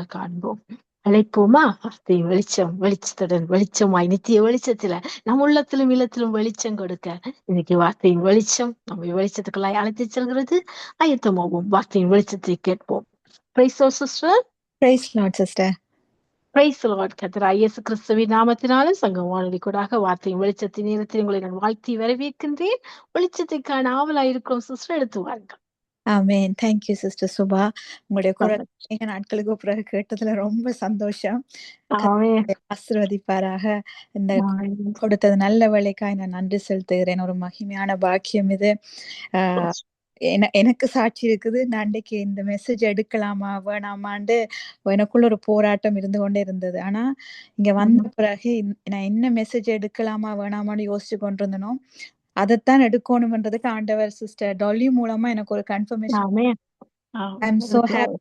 நாங்கள் காண்போம். அழைப்போமா? வார்த்தையின் வெளிச்சம், வெளிச்சத்துடன் வெளிச்சமாய் நித்திய வெளிச்சத்துல நம் உள்ளத்திலும் இல்லத்திலும் வெளிச்சம் கொடுக்க இன்னைக்கு வார்த்தையின் வெளிச்சம் நம்மை வெளிச்சத்துக்குள்ளாய் அழைத்து செல்கிறது. ஆயத்தமாவோம், வார்த்தையின் வெளிச்சத்தை கேட்போம். Praise sister. Praise Lord sister. Praise Lord. கர்த்தராகிய இயேசு கிறிஸ்துவின் நாமத்தினாலும் சங்கம் வானொலி கூடாக வார்த்தையின் வெளிச்சத்தின் நேரத்தில் உங்களை நான் வாழ்த்தி வரவேற்கின்றேன். வெளிச்சத்தை காண ஆவலாயிருக்கிறோம் சிஸ்டர், எடுத்து வாருங்கள். ஆமென். Thank you sister Subha. உங்களுடைய குரல் நாட்களுக்கு பிறகு கேட்டதுல ரொம்ப சந்தோஷம். ஆசீர்வதிப்பாராக. இந்த கொடுத்தது நல்ல வேலைக்காய் நான் நன்றி செலுத்துகிறேன். ஒரு மகிமையான பாக்கியம் இது. எனக்கு சாட்சி இருக்குது. நான் அன்றைக்கு இந்த மெசேஜ் எடுக்கலாமா வேணாமான்னு எனக்குள்ள ஒரு போராட்டம் இருந்து கொண்டே இருந்தது. ஆனா இங்க வந்த பிறகு நான் என்ன மெசேஜ் எடுக்கலாமா வேணாமான்னு யோசிச்சு கொண்டிருந்தனோ அதைத்தான் எடுக்கணும்ன்றதுக்கு ஆண்டவர் சிஸ்டர் டொல்லி மூலமா எனக்கு ஒரு confirmation. I am so happy.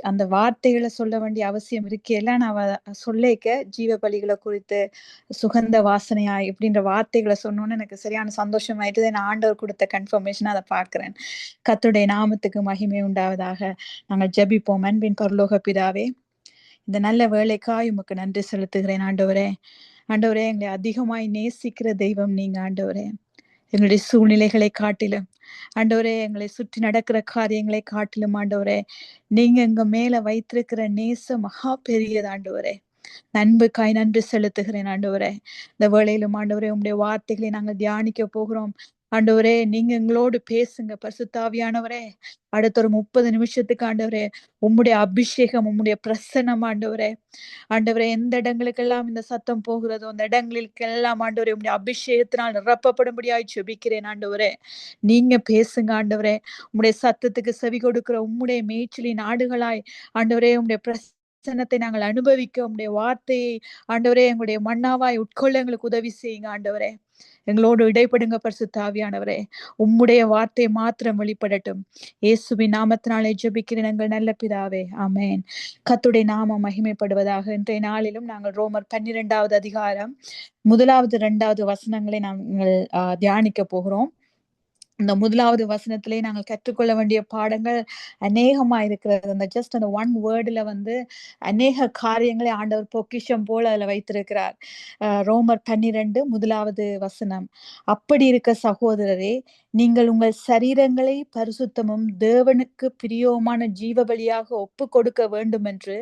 அந்த வார்த்தைகளை சொல்ல வேண்டிய அவசியம் இருக்கேல்ல. நான் சொல்லிக்க ஜீவ பலிகளை குறித்து சுகந்த வாசனையா இப்படின்ற வார்த்தைகளை சொன்னோன்னு எனக்கு சரியான சந்தோஷமாயிட்டு நான் ஆண்டவர் கொடுத்த கன்ஃபர்மேஷன் அதை பார்க்கிறேன். கர்த்தருடைய நாமத்துக்கு மகிமை உண்டாவதாக. நாங்கள் ஜெபிப்போம். அன்பின் பரலோக பிதாவே, இந்த நல்ல வேலைக்காய் உமக்கு நன்றி செலுத்துகிறேன் ஆண்டவரே. ஆண்டவரே, எங்களை அதிகமாய் நேசிக்கிற தெய்வம் நீங்க ஆண்டவரே. எங்களுடைய சூழ்நிலைகளை காட்டிலும் ஆண்டவரே, எங்களை சுற்றி நடக்கிற காரியங்களை காட்டிலும் ஆண்டவரே, நீங்க எங்க மேல வைத்திருக்கிற நேசம் மகா பெரியது ஆண்டவரே. நண்புக்காய் நன்றி செலுத்துகிறேன் ஆண்டவரே. இந்த வேளையிலும் ஆண்டவரே, உங்களுடைய வார்த்தைகளை நாங்கள் தியானிக்க போகிறோம் ஆண்டவரே. நீங்க எங்களோடு பேசுங்க பரிசுத்தாவியானவரே. அடுத்த ஒரு 30 நிமிஷத்துக்கு ஆண்டவரே உம்முடைய அபிஷேகம், உம்முடைய பிரசன்னம் ஆண்டவரே. ஆண்டவரே, எந்த இடங்களுக்கெல்லாம் இந்த சத்தம் போகிறதோ அந்த இடங்களுக்கெல்லாம் ஆண்டவரே உம்முடைய அபிஷேகத்தினால் நிரப்பப்படும்படியாய் ஜெபிக்கிறேன் ஆண்டவரே. நீங்க பேசுங்க ஆண்டவரே. உம்முடைய சத்தத்துக்கு செவி கொடுக்கிற உம்முடைய மேய்ச்சலின் ஆடுகளாய் ஆண்டவரே உம்முடைய பிரசன்னத்தை நாங்கள் அனுபவிக்க உம்முடைய வார்த்தையை ஆண்டவரே எங்களுடைய மன்னாவாய் உட்கொள்ள எங்களுக்கு உதவி செய்யுங்க ஆண்டவரே. எங்களோடு இடைப்படுங்க பரிசுத்த ஆவியானவரே. உம்முடைய வார்த்தை மாத்திரம் வெளிப்படட்டும். இயேசுவின் நாமத்தினாலே ஜெபிக்கிறேன் எங்கள் நல்ல பிதாவே, ஆமென். கர்த்தருடைய நாமம் மகிமைப்படுவதாக. இன்றைய நாளிலும் நாங்கள் ரோமர் 12வது அதிகாரம் 1, 2 வசனங்களை நாங்கள் தியானிக்க போகிறோம். இந்த 1வது வசனத்திலே நாங்கள் கற்றுக்கொள்ள வேண்டிய பாடங்கள் அநேகமா இருக்கிறது. அந்த ஜஸ்ட் அந்த ஒன் வேர்டுல அநேக காரியங்களை ஆண்டவர் பொக்கிஷம் போல அதுல வைத்திருக்கிறார். ரோமர் 12 1வது வசனம். அப்படி இருக்க சகோதரரே, நீங்கள் உங்கள் சரீரங்களை பரிசுத்தமும் தேவனுக்கு பிரியமான ஜீவ பலியாக ஒப்பு கொடுக்க வேண்டும் என்று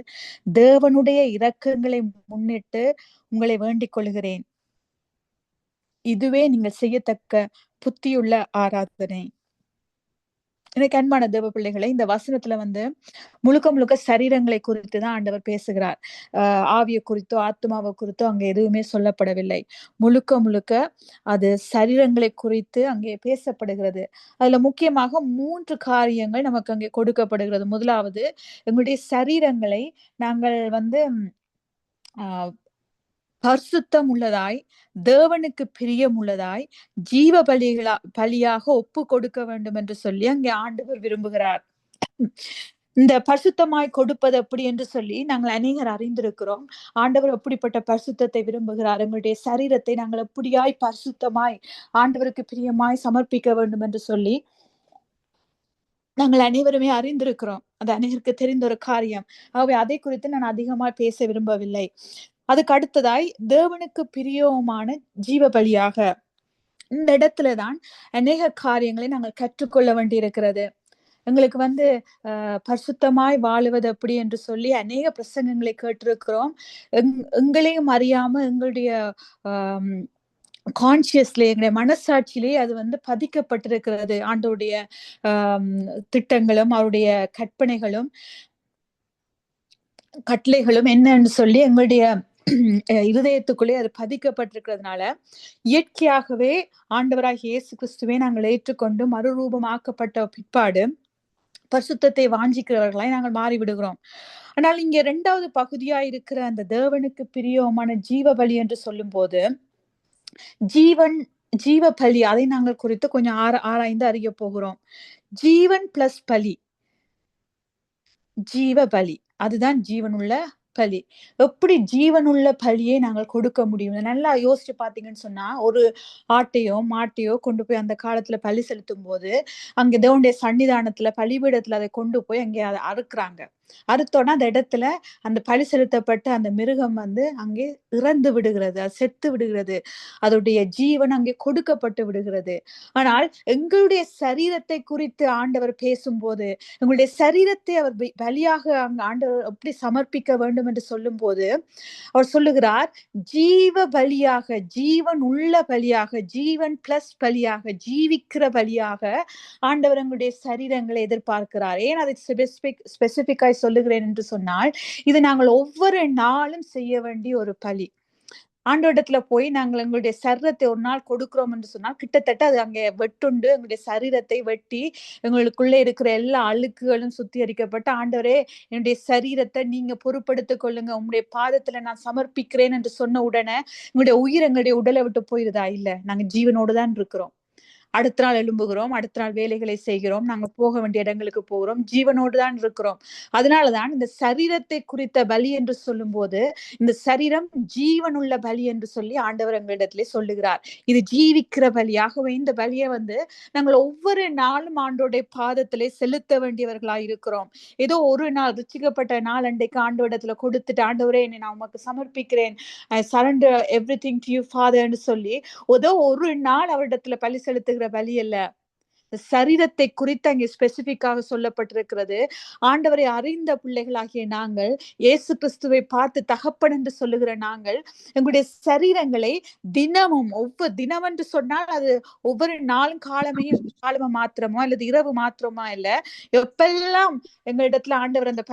தேவனுடைய இரக்கங்களை முன்னிட்டு உங்களை வேண்டிக் கொள்கிறேன். இதுவே நீங்கள் செய்யத்தக்க புத்தியுள்ள ஆராதனை. எனக்கு அன்பான தேவ பிள்ளைகளை, இந்த வசனத்துல முழுக்க முழுக்க சரீரங்களை குறித்து தான் ஆண்டவர் பேசுகிறார். ஆவியை குறித்தோ ஆத்மாவை குறித்தோ அங்க எதுவுமே சொல்லப்படவில்லை. முழுக்க முழுக்க அது சரீரங்களை குறித்து அங்கே பேசப்படுகிறது. அதுல முக்கியமாக 3 காரியங்கள் நமக்கு அங்கே கொடுக்கப்படுகிறது. முதலாவது, எங்களுடைய சரீரங்களை நாங்கள் பரிசுத்தம் உள்ளதாய், தேவனுக்கு பிரியம் உள்ளதாய், ஜீவ பலியாக ஒப்பு கொடுக்க வேண்டும் என்று சொல்லி அங்கே ஆண்டவர் விரும்புகிறார். இந்த பரிசுத்தமாய் கொடுப்பது எப்படி என்று சொல்லி நாங்கள் அநேகர் அறிந்திருக்கிறோம். ஆண்டவர் எப்படிப்பட்ட பரிசுத்தத்தை விரும்புகிறார், எங்களுடைய சரீரத்தை நாங்கள் எப்படியாய் பரிசுத்தமாய் ஆண்டவருக்கு பிரியமாய் சமர்ப்பிக்க வேண்டும் என்று சொல்லி நாங்கள் அனைவருமே அறிந்திருக்கிறோம். அது அநேகருக்கு தெரிந்த ஒரு காரியம். ஆகவே அதை குறித்து நான் அதிகமாய் பேச விரும்பவில்லை. அதுக்கு அடுத்ததாய், தேவனுக்கு பிரியமான ஜீவ பலியாக. இந்த இடத்துலதான் அநேக காரியங்களை நாங்கள் கற்றுக்கொள்ள வேண்டி இருக்கிறது. எங்களுக்கு பரிசுத்தமாய் வாழுவது எப்படி என்று சொல்லி அநேக பிரசங்கங்களை கேட்டிருக்கிறோம். எங்களையும் அறியாம எங்களுடைய கான்சியஸ்ல, எங்களுடைய மனசாட்சியிலே அது பதிக்கப்பட்டிருக்கிறது. ஆண்டோடைய திட்டங்களும் அவருடைய கற்பனைகளும் கட்டளைகளும் என்னன்னு சொல்லி எங்களுடைய இருதயத்துக்குள்ளே அது பதிக்கப்பட்டிருக்கிறதுனால இயற்கையாகவே ஆண்டவராகிய இயேசு கிறிஸ்துவை நாங்கள் ஏற்றுக்கொண்டு மறுரூபமாக்கப்பட்ட பிற்பாடு பரிசுத்தத்தை வாஞ்சிக்கிறவர்களாய் நாங்கள் மாறிவிடுகிறோம். ஆனால் இங்க 2வது பகுதியா இருக்கிற அந்த தேவனுக்கு பிரியமான ஜீவ பலி என்று சொல்லும் போது, ஜீவ பலி, அதை நாங்கள் குறித்து கொஞ்சம் ஆராய்ந்து அறிய போகிறோம். ஜீவன் பிளஸ் பலி, ஜீவ பலி, அதுதான் ஜீவனுள்ள பலி. எப்படி ஜீவனுள்ள பலியை நாங்கள் கொடுக்க முடியும்? நல்லா யோசிச்சு பாத்தீங்கன்னு சொன்னா, ஒரு ஆட்டையோ மாட்டையோ கொண்டு போய் அந்த காலத்துல பலி செலுத்தும் போது அங்க தேவனுடைய சன்னிதானத்துல பலிபீடத்துல அதை கொண்டு போய் அங்கே அதை அறுக்குறாங்க. அறுத்தோன்னா அந்த இடத்துல அந்த பழி செலுத்தப்பட்ட அந்த மிருகம் வந்து அங்கே இறந்து விடுகிறது, அது செத்து விடுகிறது, அதோடைய ஜீவன் அங்கே கொடுக்கப்பட்டு விடுகிறது. ஆனால் எங்களுடைய சரீரத்தை குறித்து ஆண்டவர் பேசும்போது, எங்களுடைய சரீரத்தை அவர் பலியாக அங்க ஆண்டவர் எப்படி சமர்ப்பிக்க வேண்டும் என்று சொல்லும்போது, அவர் சொல்லுகிறார், ஜீவ பலியாக, ஜீவன் உள்ள பலியாக, ஜீவன் பிளஸ் பலியாக, ஜீவிக்கிற பலியாக ஆண்டவர் எங்களுடைய சரீரங்களை எதிர்பார்க்கிறார். ஏன் அதை ஸ்பெசிபிக்காய் சொல்லுகிறேன் என்று சொன்னால், இது நாங்கள் ஒவ்வொரு நாளும் செய்ய வேண்டிய ஒரு பலி. ஆண்டவரிடத்துல போய் நாங்கள் எங்களுடைய சரீரத்தை ஒரு நாள் கொடுக்கிறோம் என்று சொன்னால், கிட்டத்தட்ட அது அங்கே வெட்டுண்டு எங்களுடைய சரீரத்தை வெட்டி எங்களுக்குள்ளே இருக்கிற எல்லா அழுக்குகளும் சுத்திகரிக்கப்பட்டு, ஆண்டவரே என்னுடைய சரீரத்தை நீங்க பொறுப்படுத்திக் கொள்ளுங்க, உங்களுடைய பாதத்துல நான் சமர்ப்பிக்கிறேன் என்று சொன்ன உடனே எங்களுடைய உயிர் எங்களுடைய உடலை விட்டு போயிருதா? இல்ல, நாங்க ஜீவனோடு தான் இருக்கிறோம். அடுத்த நாள் எழும்புகிறோம், அடுத்த நாள் வேலைகளை செய்கிறோம், நாங்க போக வேண்டிய இடங்களுக்கு போகிறோம், ஜீவனோடு தான் இருக்கிறோம். அதனாலதான் இந்த சரீரத்தை குறித்த பலி என்று சொல்லும் போது, இந்த சரீரம் ஜீவனுள்ள பலி என்று சொல்லி ஆண்டவர் எங்களிடத்திலே சொல்லுகிறார். இது ஜீவிக்கிற பலியாகவே இந்த பலியை வந்து நாங்கள் ஒவ்வொரு நாளும் ஆண்டோடைய பாதத்திலே செலுத்த வேண்டியவர்களாய் இருக்கிறோம். ஏதோ ஒரு நாள் ருச்சிக்கப்பட்ட நாள் அன்றைக்கு ஆண்டவரிடத்துல கொடுத்துட்டு, ஆண்டவரே என்னை நான் உமக்கு சமர்ப்பிக்கிறேன், I surrender everything to you ஃபாதர்ன்னு சொல்லி ஏதோ ஒரு நாள் அவரிடத்துல பலி செலுத்துகிற பலி அல்ல. சரீரத்தை குறித்து அங்கே ஸ்பெசிபிக்காக சொல்லப்பட்டிருக்கிறது. ஆண்டவரை அறிந்த பிள்ளைகளாகிய நாங்கள், இயேசு கிறிஸ்துவை பார்த்து தகப்பன் என்று சொல்லுகிற நாங்கள், எங்களுடைய சரீரங்களை தினமும், ஒவ்வொரு தினம் என்று சொன்னால் அது ஒவ்வொரு நாளும் காலமா மாத்திரமோ அல்லது இரவு மாத்திரமா இல்ல, எப்பெல்லாம் எங்களிடத்துல ஆண்டவர் அந்த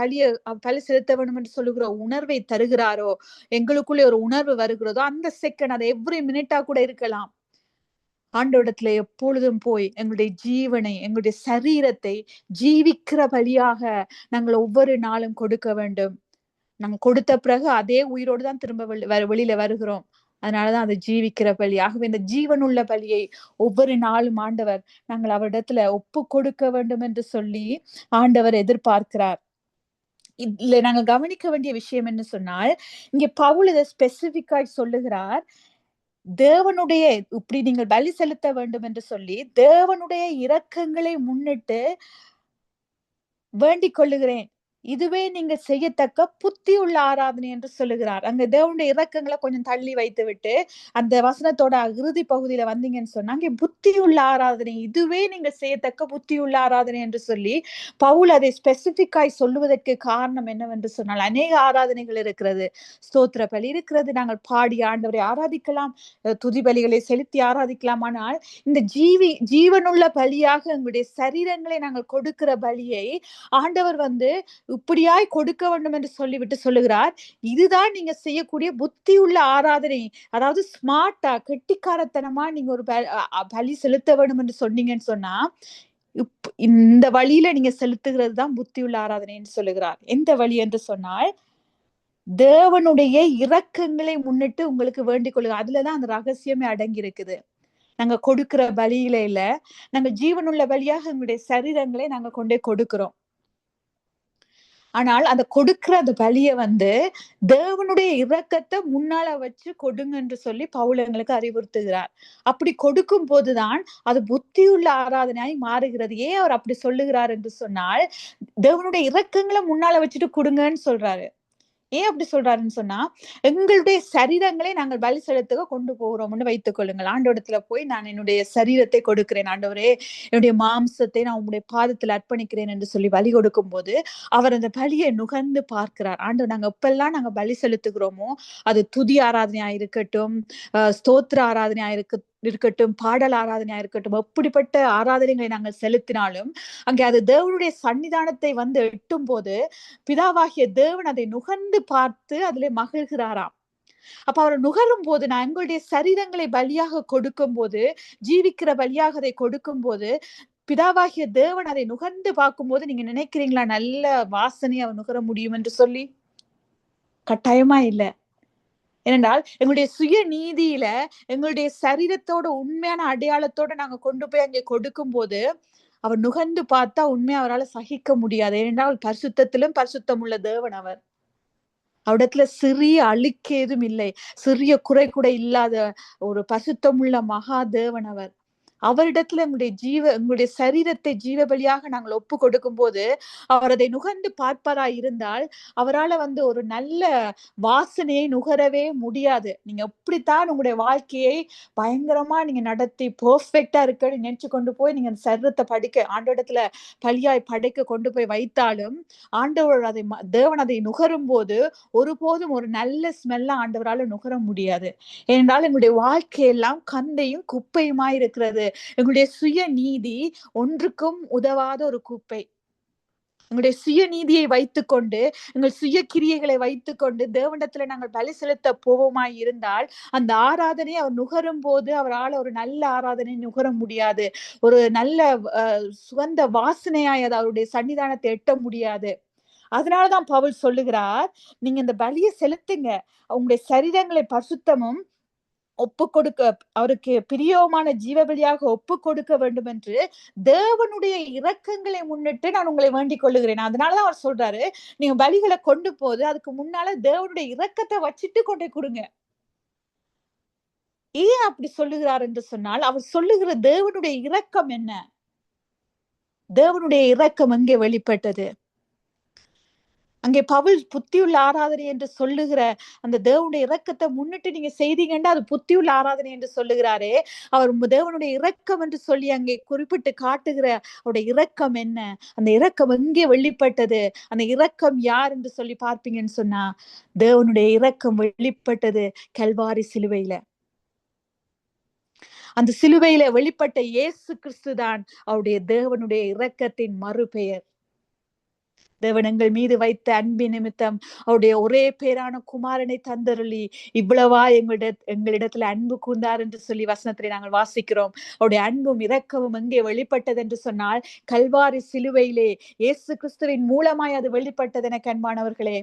பலி செலுத்த வேண்டும் என்று சொல்லுகிற உணர்வை தருகிறாரோ, எங்களுக்குள்ளே ஒரு உணர்வு வருகிறதோ, அந்த செகண்ட், அது எவ்ரி மினிட்டா கூட இருக்கலாம், ஆண்டவரிடத்துல எப்பொழுதும் போய் எங்களுடைய ஜீவனை, எங்களுடைய சரீரத்தை ஜீவிக்கிற பலியாக நாங்கள் ஒவ்வொரு நாளும் கொடுக்க வேண்டும். நாங்க கொடுத்த பிறகு அதே உயிரோடு தான் திரும்ப வெளியில வருகிறோம். அதனாலதான் அது ஜீவிக்கிற பலி. ஆகவே இந்த ஜீவனுள்ள பலியை ஒவ்வொரு நாளும் ஆண்டவர் நாங்கள் அவரிடத்துல ஒப்பு கொடுக்க வேண்டும் என்று சொல்லி ஆண்டவர் எதிர்பார்க்கிறார். இதுல நாங்க கவனிக்க வேண்டிய விஷயம் என்ன சொன்னால், இங்க பவுல் இதை ஸ்பெசிபிக்காய் சொல்லுகிறார். தேவனுடைய, இப்படி நீங்கள் பலி செலுத்த வேண்டும் என்று சொல்லி தேவனுடைய இரக்கங்களை முன்னிட்டு வேண்டிக் கொள்ளுகிறேன், இதுவே நீங்க செய்யத்தக்க புத்தி உள்ள ஆராதனை என்று சொல்லுகிறார். அங்க தேவனுடைய இரக்கங்களை கொஞ்சம் தள்ளி வைத்து விட்டு அந்த வசனத்தோட இறுதி பகுதியில வந்தீங்கன்னு சொன்னாங்க, புத்தி உள்ள ஆராதனை, இதுவே நீங்க செய்யத்தக்க புத்தி உள்ள ஆராதனை என்று சொல்லி பவுல் அதை ஸ்பெசிபிக்காய் சொல்லுவதற்கு காரணம் என்னவென்று சொன்னால், அநேக ஆராதனைகள் இருக்கிறது. ஸ்தோத்திர பலி இருக்கிறது, நாங்கள் பாடி ஆண்டவரை ஆராதிக்கலாம், துதி பலிகளை செலுத்தி ஆராதிக்கலாம். ஆனால் இந்த ஜீவனுள்ள பலியாக எங்களுடைய சரீரங்களை நாங்கள் கொடுக்கிற பலியை ஆண்டவர் வந்து இப்படியாய் கொடுக்க வேண்டும் என்று சொல்லிவிட்டு சொல்லுகிறார், இதுதான் நீங்க செய்யக்கூடிய புத்தி உள்ள ஆராதனை. அதாவது ஸ்மார்ட்டா, கெட்டிக்காரத்தனமா நீங்க ஒரு பலி செலுத்த வேண்டும் என்று சொன்னீங்கன்னு சொன்னா, இந்த வழியில நீங்க செலுத்துகிறது தான் புத்தி உள்ள ஆராதனைன்னு சொல்லுகிறார். எந்த வழி என்று சொன்னால், தேவனுடைய இரக்கங்களை முன்னிட்டு உங்களுக்கு வேண்டிக் கொள்ளுங்க. அதுலதான் அந்த ரகசியமே அடங்கி இருக்குது. நாங்க கொடுக்கிற பலியில இல்ல, நாங்க ஜீவனுள்ள பலியாக எங்களுடைய சரீரங்களை நாங்க கொண்டே கொடுக்கிறோம். ஆனால் அந்த கொடுக்கிற அந்த பலிய வந்து தேவனுடைய இரக்கத்தை முன்னால வச்சு கொடுங்க என்று சொல்லி பவுல் எங்களுக்கு அறிவுறுத்துகிறார். அப்படி கொடுக்கும் போதுதான் அது புத்தியுள்ள ஆராதனையாய் மாறுகிறது. ஏன் அவர் அப்படி சொல்லுகிறார் என்று சொன்னால், தேவனுடைய இரக்கங்களை முன்னால வச்சுட்டு கொடுங்கன்னு சொல்றாரு. ஏன் அப்படி சொல்றாருன்னு சொன்னா, எங்களுடைய சரீரங்களை நாங்கள் பலி செலுத்த கொண்டு போகிறோம்னு வைத்துக் கொள்ளுங்கள். ஆண்டவரிடத்துல போய் நான் என்னுடைய சரீரத்தை கொடுக்கிறேன், ஆண்டவரே என்னுடைய மாம்சத்தை நான் உங்களுடைய பாதத்தில் அர்ப்பணிக்கிறேன் என்று சொல்லி பலி கொடுக்கும் போது அவர் அந்த பலியை நுகர்ந்து பார்க்கிறார். ஆண்டவர், நாங்க எப்பெல்லாம் நாங்க பலி செலுத்துகிறோமோ, அது துதி ஆராதனையா இருக்கட்டும், ஸ்தோத்திர ஆராதனையா இருக்கட்டும், பாடல் ஆராதனையா இருக்கட்டும், எப்படிப்பட்ட ஆராதனைகளை நாங்கள் செலுத்தினாலும் அங்கே அது தேவனுடைய சன்னிதானத்தை வந்து எட்டும் போது பிதாவாகிய தேவன் அதை நுகர்ந்து பார்த்து அதிலே மகிழ்கிறாராம். அப்ப அவர் நுகரும் போது, நான் எங்களுடைய சரீரங்களை பலியாக கொடுக்கும் போது, ஜீவிக்கிற பலியாக அதை கொடுக்கும் போது, பிதாவாகிய தேவன் அதை நுகர்ந்து பார்க்கும் போது நீங்க நினைக்கிறீங்களா நல்ல வாசனை அவர் நுகர முடியும் என்று சொல்லி? கட்டாயமா இல்லை. ஏனென்றால் எங்களுடைய சுய நீதியில எங்களுடைய சரீரத்தோட உண்மையான அடையாளத்தோட நாங்க கொண்டு போய் அங்கே கொடுக்கும் போது அவர் நுகர்ந்து பார்த்தா உண்மையா அவரால் சகிக்க முடியாது. ஏனென்றால் பரிசுத்தத்திலும் பரிசுத்தம் உள்ள தேவன் அவர். அவரிடத்துல சிறிய அழுக்கு ஏதும் இல்லை, சிறிய குறை கூட இல்லாத ஒரு பரிசுத்தம் உள்ள மகா தேவன் அவர். அவரிடத்துல எங்களுடைய சரீரத்தை ஜீவ பலியாக நாங்கள் ஒப்பு கொடுக்கும் போது அவர் அதை நுகர்ந்து பார்ப்பாரா இருந்தால் அவரால் ஒரு நல்ல வாசனையை நுகரவே முடியாது. நீங்க எப்படித்தான் உங்களுடைய வாழ்க்கையை பயங்கரமா நீங்க நடத்தி பெர்ஃபெக்டா இருக்குன்னு நினைச்சு கொண்டு போய் நீங்க அந்த சரீரத்தை ஆண்டவரிடத்துல பலியாய் படைக்க கொண்டு போய் வைத்தாலும் ஆண்டவர் தேவன் அதை நுகரும் போது ஒருபோதும் ஒரு நல்ல ஸ்மெல்ல ஆண்டவரால நுகர முடியாது. ஏனென்றால் எங்களுடைய வாழ்க்கையெல்லாம் கந்தையும் குப்பையுமாய் இருக்கிறது. எங்களுடைய சுய நீதி ஒன்றுக்கும் உதவாத ஒரு குப்பை. எங்களுடைய சுய நீதியை வைத்துக்கொண்டு எங்கள் சுய கிரியைகளை வைத்துக்கொண்டு தேவனிடத்துல நாங்கள் பலி செலுத்த போவோமாய் இருந்தால் அந்த ஆராதனை அவர் நுகரும் போது அவரால் ஒரு நல்ல ஆராதனை நுகர முடியாது. ஒரு நல்ல சுகந்த வாசனையாய் அது அவருடைய சன்னிதானத்தை எட்ட முடியாது. அதனாலதான் பவுல் சொல்லுகிறார், நீங்க இந்த பலியை செலுத்துங்க, உங்களுடைய சரீரங்களை பரிசுத்தமும் ஒப்பு கொடுக்க அவருக்கு பிரியமான ஜீவபலியாக ஒப்பு கொடுக்க வேண்டும் என்று தேவனுடைய இரக்கங்களை முன்னிட்டு நான் உங்களை வேண்டிக் கொள்ளுகிறேன். அதனாலதான் அவர் சொல்றாரு, நீங்க பலிகளை கொண்டு போது அதுக்கு முன்னால தேவனுடைய இரக்கத்தை வச்சிட்டு கொண்டே கொடுங்க. ஏன் அப்படி சொல்லுகிறார் என்று சொன்னால், அவர் சொல்லுகிற தேவனுடைய இரக்கம் என்ன? தேவனுடைய இரக்கம் எங்கே வெளிப்பட்டது? அங்கே பவுல் புத்தியுள்ள ஆராதனை என்று சொல்லுகிற அந்த தேவனுடைய இரக்கத்தை முன்னிட்டு நீங்க செய்தீங்கன்னா அது புத்தியுள்ள ஆராதனை என்று சொல்லுகிறாரே, அவர் தேவனுடைய இரக்கம் என்று சொல்லி அங்கே குறிப்பிட்டு காட்டுகிற அவருடைய இரக்கம் என்ன? அந்த இரக்கம் எங்கே வெளிப்பட்டது? அந்த இரக்கம் யார் என்று சொல்லி பார்ப்பீங்கன்னு சொன்னா, தேவனுடைய இரக்கம் வெளிப்பட்டது கல்வாரி சிலுவையில. அந்த சிலுவையில வெளிப்பட்ட இயேசு கிறிஸ்து தான் அவருடைய தேவனுடைய இரக்கத்தின் மறுபெயர். தேவன் எங்கள் மீது வைத்த அன்பின் நிமித்தம் அவருடைய ஒரே பேரான குமாரனை தந்தருளி இவ்வளவா எங்களிடத்துல அன்பு கூர்ந்தார் என்று சொல்லி வசனத்திலே நாங்கள் வாசிக்கிறோம். அவருடைய அன்பும் இரக்கமும் எங்கே வெளிப்பட்டது என்று சொன்னால் கல்வாரி சிலுவையிலே இயேசு கிறிஸ்துவின் மூலமாய் அது வெளிப்பட்டது என அன்பானவர்களே.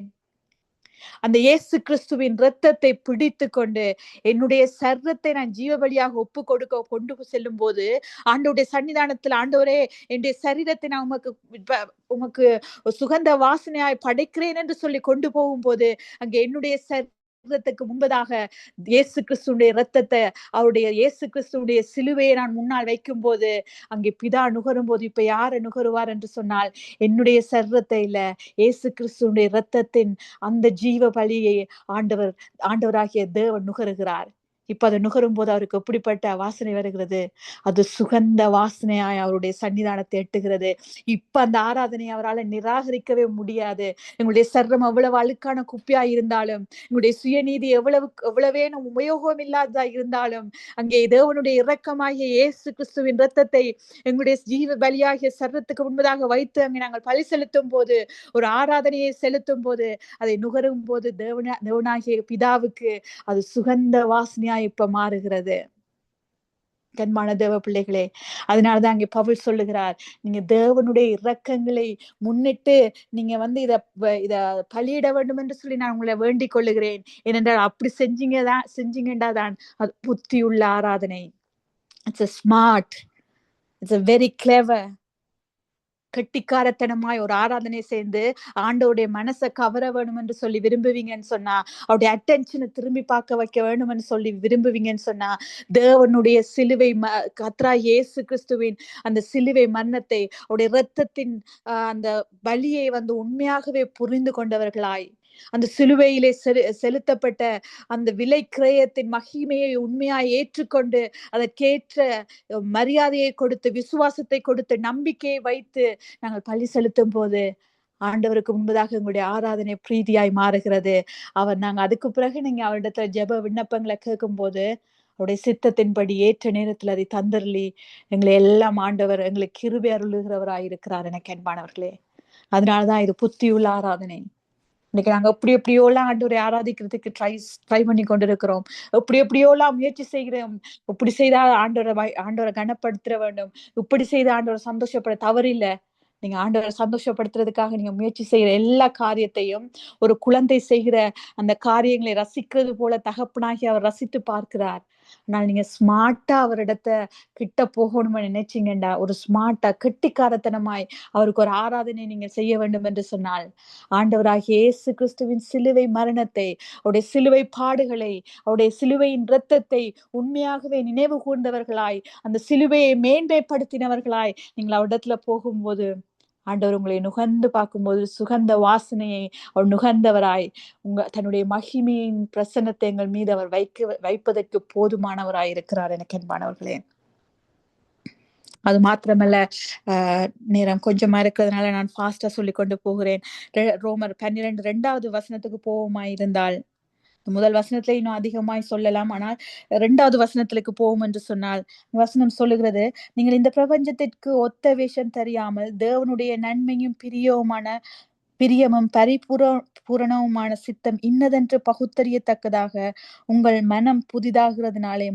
அந்த இயேசு கிறிஸ்துவின் இரத்தத்தை பிடித்து கொண்டு என்னுடைய சரீரத்தை நான் ஜீவபலியாக ஒப்பு கொடுக்க கொண்டு செல்லும் போது ஆண்டவருடைய சன்னிதானத்தில், ஆண்டவரே என்னுடைய சரீரத்தை நான் உமக்கு சுகந்த வாசனையாய் படைக்கிறேன் என்று சொல்லி கொண்டு போகும் போது அங்கே என்னுடைய ரத்தத்துக்கு முன்பதாக இயேசு கிறிஸ்துடைய ரத்தத்தை, அவருடைய இயேசு கிறிஸ்துடைய சிலுவையை நான் முன்னால் வைக்கும் போது அங்கே பிதா நுகரும் போது இப்ப யாரை நுகருவார் என்று சொன்னால் என்னுடைய சரீரத்தை இல்ல, இயேசு கிறிஸ்துடைய ரத்தத்தின் அந்த ஜீவ பலியை ஆண்டவராகிய தேவன் நுகருகிறார். இப்ப அதை நுகரும் போது அவருக்கு எப்படிப்பட்ட வாசனை வருகிறது? அது சுகந்த வாசனையாய் அவருடைய சன்னிதானத்தை எட்டுகிறது. இப்ப அந்த ஆராதனை அவரால் நிராகரிக்கவே முடியாது. எங்களுடைய சர்வம் எவ்வளவு அழுக்கான குப்பியா இருந்தாலும், எங்களுடைய சுயநீதி எவ்வளவே உபயோகம் இல்லாததா இருந்தாலும், அங்கே தேவனுடைய இரக்கமாகிய இயேசு கிறிஸ்துவின் இரத்தத்தை எங்களுடைய ஜீவ பலியாகிய சர்வத்துக்கு முன்பதாக வைத்து அங்கே நாங்கள் பலி செலுத்தும் போது, ஒரு ஆராதனையை செலுத்தும் போது, அதை நுகரும் போது தேவனாகிய பிதாவுக்கு அது சுகந்த வாசனையா இப்ப மாறுகிறது. கண்மான தேவ பிள்ளைகளே, அதனாலதான் அங்கே பவுல் சொல்லுகிறார், நீங்க தேவனுடைய இரக்கங்களை முன்னிட்டு நீங்க இத பலியிட வேண்டும் என்று சொல்லி நான் உங்களை வேண்டிக் கொள்ளுகிறேன். ஏனென்றால் அப்படி செஞ்சீங்கன்னா தான் அது புத்தியுள்ள ஆராதனை. It's a smart, it's a very clever, கெட்டிக்காரத்தனமாய் ஒரு ஆராதனை சேர்ந்து ஆண்டவருடைய மனசை கவர வேணும் என்று சொல்லி விரும்புவீங்கன்னு சொன்னா, அவருடைய அட்டென்ஷனை திரும்பி பார்க்க வைக்க வேணும்னு சொல்லி விரும்புவீங்கன்னு சொன்னா, தேவனுடைய சிலுவை கத்ரா இயேசு கிறிஸ்துவின் அந்த சிலுவை மரணத்தை, அவருடைய இரத்தத்தின் அந்த பலியை உண்மையாகவே புரிந்து கொண்டவர்களாய், அந்த சிலுவையிலே செலுத்தப்பட்ட அந்த விலை கிரயத்தின் மகிமையை உண்மையாய் ஏற்றுக்கொண்டு அதற்கேற்ற மரியாதையை கொடுத்து, விசுவாசத்தை கொடுத்து, நம்பிக்கையை வைத்து நாங்கள் பலி செலுத்தும் போது ஆண்டவருக்கு முன்பதாக எங்களுடைய ஆராதனை பிரீதியாய் மாறுகிறது. நாங்க அதுக்கு பிறகு நீங்க அவரிடத்துல ஜெப விண்ணப்பங்களை கேட்கும் போது அவருடைய சித்தத்தின்படி ஏற்ற நேரத்தில் அதை தந்தரலி எங்களை எல்லாம் ஆண்டவர் எங்களுக்கு கிருபை அருளுகிறவராய் இருக்கிறார் எனக்கு அன்பானவர்களே. அதனாலதான் இது புத்தியுள்ள ஆராதனை. இன்னைக்கு நாங்க எப்படியோலாம் ஆண்டவரை ஆராதிக்கிறதுக்கு ட்ரை பண்ணி கொண்டிருக்கிறோம். எப்படியோலாம் முயற்சி செய்கிறோம். இப்படி செய்தா ஆண்டவரை கனப்படுத்த வேண்டும், இப்படி செய்த ஆண்டவரை சந்தோஷப்பட தவறில்லை. நீங்க ஆண்டவரை சந்தோஷப்படுத்துறதுக்காக நீங்க முயற்சி செய்யற எல்லா காரியத்தையும் ஒரு குழந்தை செய்கிற அந்த காரியங்களை ரசிக்கிறது போல தகப்பனாகி அவர் ரசித்து பார்க்கிறார். ஆனால் நீங்க ஸ்மார்ட்டா அவரிடத்த கிட்ட போகணும்னு நினைச்சீங்கண்டா, ஒரு ஸ்மார்ட்டா கெட்டிக்காரத்தனமாய் அவருக்கு ஒரு ஆராதனை நீங்க செய்ய வேண்டும் என்று சொன்னால், ஆண்டவராகிய இயேசு கிறிஸ்துவின் சிலுவை மரணத்தை, அவருடைய சிலுவை பாடுகளை, அவருடைய சிலுவையின் இரத்தத்தை உண்மையாகவே நினைவு கூர்ந்தவர்களாய், அந்த சிலுவையை மேன்மைப்படுத்தினவர்களாய் நீங்கள் அவரிடத்துல போகும்போது, ஆண்டவர் உங்களை நுகர்ந்து பார்க்கும்போது சுகந்த வாசனையை அவர் நுகர்ந்தவராய், தன்னுடைய மகிமையின் பிரசன்னத்தை எங்கள் மீது அவர் வைப்பதற்கு போதுமானவராய் இருக்கிறார். எனக்கு அன்பானவர்களே, அது மாத்திரமல்ல, நேரம் கொஞ்சமா இருக்கிறதுனால நான் ஃபாஸ்டா சொல்லி கொண்டு போகிறேன். ரோமர் 12 2வது வசனத்துக்கு போவோமாய் இருந்தால், முதல் வசனத்துல இன்னும் அதிகமாய் சொல்லலாம், ஆனால் 2வது வசனத்திற்கு போவோம் என்று சொன்னால், வசனம் சொல்லுகிறது, நீங்கள் இந்த பிரபஞ்சத்திற்கு ஒத்த வேஷம் தெரியாமல் தேவனுடைய நன்மையும் பிரியமும் பூரணவுமான சித்தம் இன்னதென்று பகுத்தறியத்தக்கதாக உங்கள் மனம் புதிதாகிறதுனாலே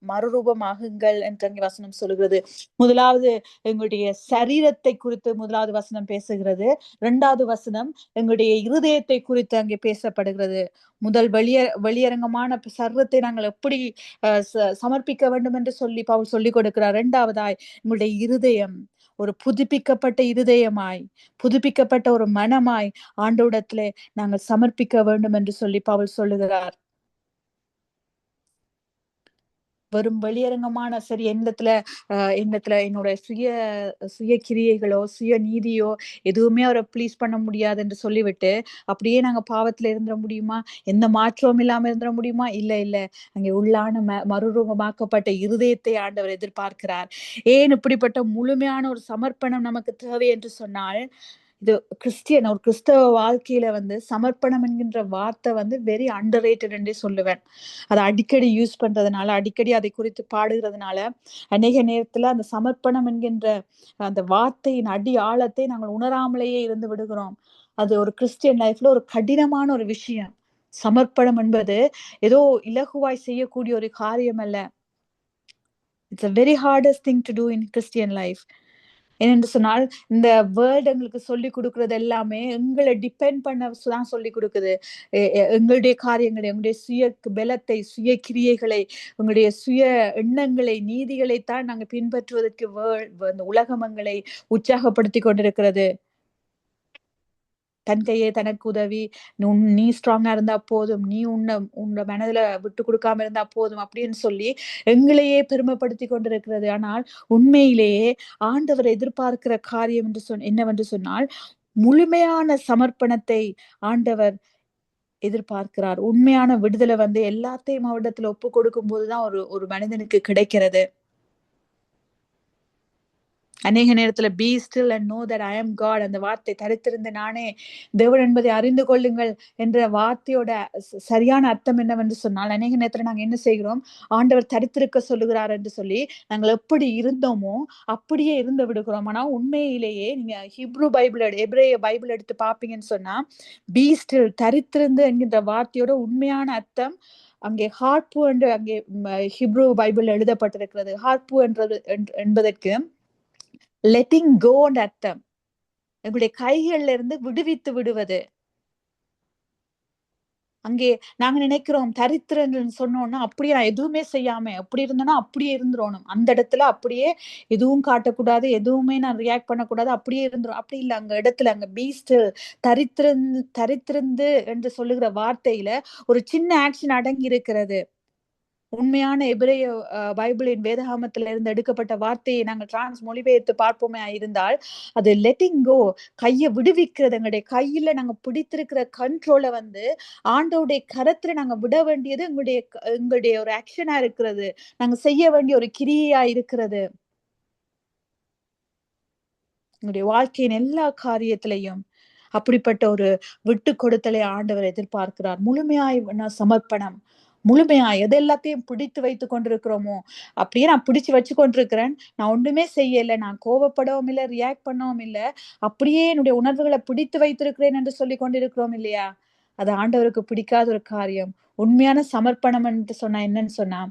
மறுரூபமாகுங்கள் என்று அங்கே வசனம் சொல்லுகிறது. முதலாவது எங்களுடைய சரீரத்தை குறித்து முதலாவது வசனம் பேசுகிறது. 2வது வசனம் எங்களுடைய இருதயத்தை குறித்து அங்கே பேசப்படுகிறது. முதல் வெளியரங்கமான சர்வத்தை நாங்கள் எப்படி சமர்ப்பிக்க வேண்டும் என்று சொல்லி பவுல் சொல்லிக் கொடுக்கிறார். 2வதாய் எங்களுடைய இருதயம் ஒரு புதுப்பிக்கப்பட்ட இருதயமாய், புதுப்பிக்கப்பட்ட ஒரு மனமாய் ஆண்டவரிடத்திலே நாங்கள் சமர்ப்பிக்க வேண்டும் என்று சொல்லி பவுல் சொல்லுகிறார். வெறும் வெளியரங்கமான சரி எண்ணத்துல என்னோட சுய கிரியைகளோ சுய நீதியோ எதுவுமே அவரை ப்ளீஸ் பண்ண முடியாது என்று சொல்லிவிட்டு அப்படியே நாங்க பாவத்துல இருந்துட முடியுமா? எந்த மாற்றமும் இல்லாம இருந்துட முடியுமா? இல்ல. அங்கே உள்ளான மறுரூபமாக்கப்பட்ட இருதயத்தை ஆண்டவர் எதிர்பார்க்கிறார். ஏன் இப்படிப்பட்ட முழுமையான ஒரு சமர்ப்பணம் நமக்கு தேவை என்று சொன்னால், இது ஒரு கிறிஸ்தவ வாழ்க்கையில சமர்ப்பணம் என்கின்ற வார்த்தை வெரி அண்டர் ரேட்டட் என்றே சொல்லுவேன். அதை அடிக்கடி யூஸ் பண்றதுனால, அடிக்கடி அதை குறித்து பாடுகிறதுனால, அநேக நேரத்துல அந்த சமர்ப்பணம் என்கின்ற அந்த வார்த்தையின் அடி ஆழத்தை நாங்கள் உணராமலேயே இருந்து விடுகிறோம். அது ஒரு கிறிஸ்டியன் லைஃப்ல ஒரு கடினமான ஒரு விஷயம். சமர்ப்பணம் என்பது ஏதோ இலகுவாய் செய்யக்கூடிய ஒரு காரியம் அல்ல. It's a very hardest thing to do in Christian life. ஏனென்று சொன்னால், இந்த வேர்ல்ட் எங்களுக்கு சொல்லி கொடுக்கறது எல்லாமே எங்களை டிபெண்ட் பண்ண தான் சொல்லி கொடுக்குது. எங்களுடைய காரியங்களை, எங்களுடைய சுய பலத்தை, சுய கிரியைகளை, உங்களுடைய சுய எண்ணங்களை, நீதிகளை தான் நாங்க பின்பற்றுவதற்கு இந்த உலகம் எங்களை உற்சாகப்படுத்தி கொண்டிருக்கிறது. தன் கையே தனக்கு உதவி, நீ ஸ்ட்ராங்கா இருந்தா போதும், நீ உன்னை மனதுல விட்டு கொடுக்காம இருந்தா போதும் அப்படின்னு சொல்லி எங்களையே பெருமைப்படுத்தி கொண்டிருக்கிறது. ஆனால் உண்மையிலேயே ஆண்டவர் எதிர்பார்க்கிற காரியம் என்னவென்று சொன்னால், முழுமையான சமர்ப்பணத்தை ஆண்டவர் எதிர்பார்க்கிறார். உண்மையான விடுதலை எல்லாத்தையும் அவரிடத்துல ஒப்பு கொடுக்கும் போதுதான் ஒரு மனிதனுக்கு கிடைக்கிறது. அநேக நேரத்துல be still and know that I am God, அந்த வார்த்தை தரித்திருந்த நானே தேவன் என்பதை அறிந்து கொள்ளுங்கள் என்ற வார்த்தையோட சரியான அர்த்தம் என்னவென்று சொன்னால், அநேக நேரத்துல நாங்க என்ன செய்கிறோம், ஆண்டவர் தரித்திருக்க சொல்லுகிறார் என்று சொல்லி நாங்கள் எப்படி இருந்தோமோ அப்படியே இருந்து விடுகிறோம். ஆனா உண்மையிலேயே நீங்க எபிரேய பைபிள் எடுத்து பாப்பீங்கன்னு சொன்னா, பி ஸ்டில் தரித்திருந்து என்கின்ற வார்த்தையோட உண்மையான அர்த்தம் அங்கே ஹார்ப்பு என்று அங்கே ஹிப்ரு பைபிள் எழுதப்பட்டிருக்கிறது. ஹார்ப்பு என்பதற்கு லெட்டிங் கோ என்ற அர்த்தம். எங்களுடைய கைகள்ல இருந்து விடுவித்து விடுவது. அங்கே நாங்க நினைக்கிறோம் தரித்திரங்கள் சொன்னோம்னா அப்படியே நான் எதுவுமே செய்யாம அப்படி இருந்தோம்னா அப்படியே இருந்துடணும், அந்த இடத்துல அப்படியே எதுவும் காட்டக்கூடாது, எதுவுமே நான் ரியாக்ட் பண்ணக்கூடாது, அப்படியே இருந்துரும். அப்படி இல்லை, அங்க இடத்துல அங்க பீஸ்ட் தரித்திருந்து என்று சொல்லுகிற வார்த்தையில ஒரு சின்ன ஆக்ஷன் அடங்கி இருக்கிறது. உண்மையான எபிரேய பைபிளின் வேதாகமத்துல இருந்து எடுக்கப்பட்ட வார்த்தையை நாங்கள் மொழிபெயர்த்து பார்ப்போமே இருந்தால், அது லெட்டிங் கோ, கையை விடுவிக்கிறது. எங்களுடைய கையில நாங்க பிடித்திருக்கிற கண்ட்ரோலை ஆண்டோடைய கரத்துல நாங்க விட வேண்டியது எங்களுடைய ஒரு ஆக்ஷனா இருக்கிறது, நாங்க செய்ய வேண்டிய ஒரு கிரியையா இருக்கிறது. எங்களுடைய வாழ்க்கையின் எல்லா காரியத்திலையும் அப்படிப்பட்ட ஒரு விட்டு கொடுத்தலை ஆண்டவர் எதிர்பார்க்கிறார். முழுமையாய் சமர்ப்பணம், முழுமையா எது எல்லாத்தையும் பிடித்து வைத்துக் கொண்டிருக்கிறோமோ அப்படியே நான் பிடிச்சு வச்சு கொண்டிருக்கிறேன், நான் ஒண்ணுமே செய்யல, நான் கோபப்படவும் இல்லை, ரியாக்ட் பண்ணவும் இல்லை, அப்படியே என்னுடைய உணர்வுகளை பிடித்து வைத்திருக்கிறேன் என்று சொல்லி கொண்டிருக்கிறோம் இல்லையா? அது ஆண்டவருக்கு பிடிக்காத ஒரு காரியம். உண்மையான சமர்ப்பணம் என்று சொன்னா என்னன்னு சொன்னா,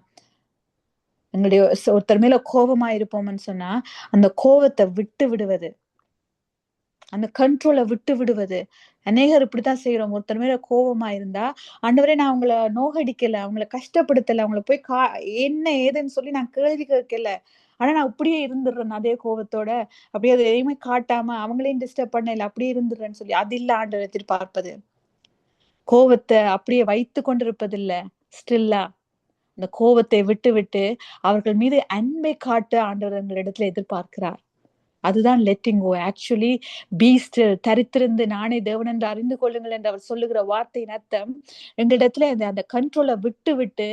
எங்களுடைய ஒருத்தர் மேல கோபமா இருப்போம்னு சொன்னா அந்த கோபத்தை விட்டு விடுவது, அந்த கண்ட்ரோலை விட்டு விடுவது. அநேகர் இப்படித்தான் செய்யறோம். ஒருத்தர் மேல கோபமா இருந்தா, ஆண்டவரே நான் அவங்கள நோகடிக்கல, அவங்கள கஷ்டப்படுத்தல, அவங்கள போய் என்ன ஏதுன்னு சொல்லி நான் கேள்வி கேட்கல. ஆனா நான் அப்படியே இருந்துடுறேன் அதே கோவத்தோட. அப்படியே அதை எதையுமே காட்டாம அவங்களையும் டிஸ்டர்ப் பண்ணல, அப்படியே இருந்துடுறேன்னு சொல்லி. அது இல்ல ஆண்டவர் எதிர்பார்ப்பது. கோவத்தை அப்படியே வைத்து கொண்டிருப்பதில்ல. ஸ்டில்லா அந்த கோவத்தை விட்டு விட்டு அவர்கள் மீது அன்பை காட்ட ஆண்டவர் எங்களிடத்துல எதிர்பார்க்கிறார். அதுதான் லெட்டிங் கோ. ஆக்சுவலி பீஸ்ட் தரித்திருந்து நானே தேவன் என்று அறிந்து கொள்ளுங்கள் என்று அவர் சொல்லுகிற வார்த்தையின் அர்த்தம், எங்களிடத்துல அந்த கண்ட்ரோலை விட்டு விட்டு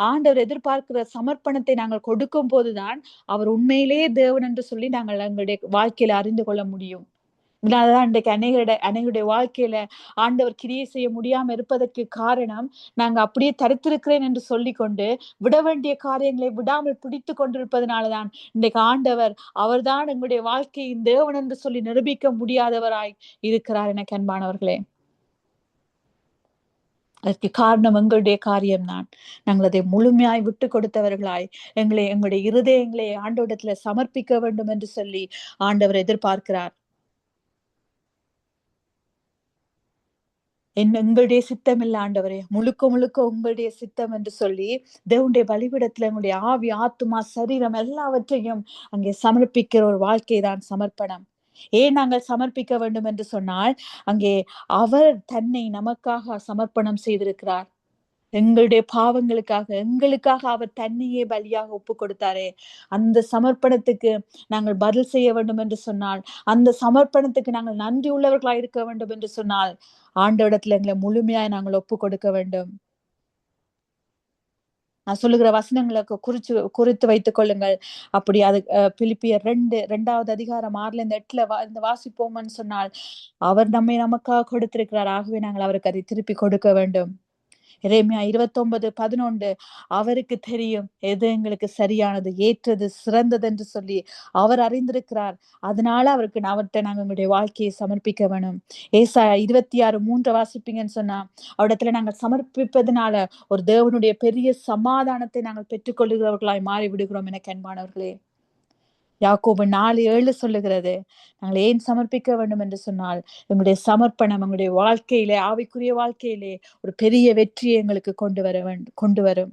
ஆண்டவர் எதிர்பார்க்கிற சமர்ப்பணத்தை நாங்கள் கொடுக்கும் போதுதான் அவர் உண்மையிலேயே தேவன் என்று சொல்லி நாங்கள் எங்களுடைய வாழ்க்கையில அறிந்து கொள்ள முடியும். இதனாலதான் இன்றைக்கு அநேகருடைய வாழ்க்கையில ஆண்டவர் கிரியை செய்ய முடியாம இருப்பதற்கு காரணம், நாங்க அப்படியே தரித்திருக்கிறேன் என்று சொல்லிக்கொண்டு விட வேண்டிய காரியங்களை விடாமல் பிடித்து கொண்டிருப்பதனாலதான் இன்றைக்கு ஆண்டவர் அவர்தான் எங்களுடைய வாழ்க்கையின் தேவன் என்று சொல்லி நிரூபிக்க முடியாதவராய் இருக்கிறார். எனக்கு அன்பானவர்களே, அதற்கு காரணம் எங்களுடைய காரியம்தான். நாங்கள் அதை முழுமையாய் விட்டு கொடுத்தவர்களாய் எங்களுடைய இருதயங்களை ஆண்டவரிடத்துல சமர்ப்பிக்க வேண்டும் என்று சொல்லி ஆண்டவர் எதிர்பார்க்கிறார். எங்களுடைய சித்தம் இல்ல ஆண்டவரே, முழுக்க முழுக்க உங்களுடைய சித்தம் என்று சொல்லி தேவனுடைய பலிபீடத்துல எங்களுடைய ஆவி, ஆத்துமா, சரீரம் எல்லாவற்றையும் அங்கே சமர்ப்பிக்கிற ஒரு வாழ்க்கை தான் சமர்ப்பணம். ஏன் நாங்கள் சமர்ப்பிக்க வேண்டும் என்று சொன்னால், அங்கே அவர் தன்னை நமக்காக சமர்ப்பணம் செய்திருக்கிறார். எங்களுடைய எங்களுக்காக அவர் தன்னையே பலியாக ஒப்பு கொடுத்தாரே. அந்த சமர்ப்பணத்துக்கு நாங்கள் பதில் செய்ய வேண்டும் என்று சொன்னால், அந்த சமர்ப்பணத்துக்கு நாங்கள் நன்றி உள்ளவர்களாய் இருக்க வேண்டும் என்று சொன்னால், ஆண்டவரிடத்துல எங்களை முழுமையாய் நாங்கள் ஒப்பு கொடுக்க வேண்டும். நான் சொல்லுகிற வசனங்களுக்கு குறித்து வைத்துக் கொள்ளுங்கள். அப்படி அது பிலிப்பியர் 2வது அதிகாரம் 6-8 வாசிப்போம்னு சொன்னால், அவர் நமக்காக கொடுத்திருக்கிறார். ஆகவே நாங்கள் அவருக்கு அதை திருப்பி கொடுக்க வேண்டும். எரேமியா 29:11 அவருக்கு தெரியும் எது எங்களுக்கு சரியானது, ஏற்றது, சிறந்தது என்று சொல்லி அவர் அறிந்திருக்கிறார். அதனால அவர்கிட்ட நாங்க எங்களுடைய வாழ்க்கையை சமர்ப்பிக்க வேணும். ஏசாயா 26:3 வாசிப்பீங்கன்னு சொன்னா, அவரிடத்துல நாங்கள் சமர்ப்பிப்பதனால ஒரு தேவனுடைய பெரிய சமாதானத்தை நாங்கள் பெற்றுக்கொள்ளுகிறவர்களாய் மாறி விடுகிறோம். எனக்கு அன்பானவர்களே, யாக்கோபு 4:7 சொல்லுகிறது, நாங்கள் ஏன் சமர்ப்பிக்க வேண்டும் என்று சொன்னால், எங்களுடைய சமர்ப்பணம் எங்களுடைய வாழ்க்கையிலே, ஆவிக்குரிய வாழ்க்கையிலே ஒரு பெரிய வெற்றியை எங்களுக்கு கொண்டு வரும்.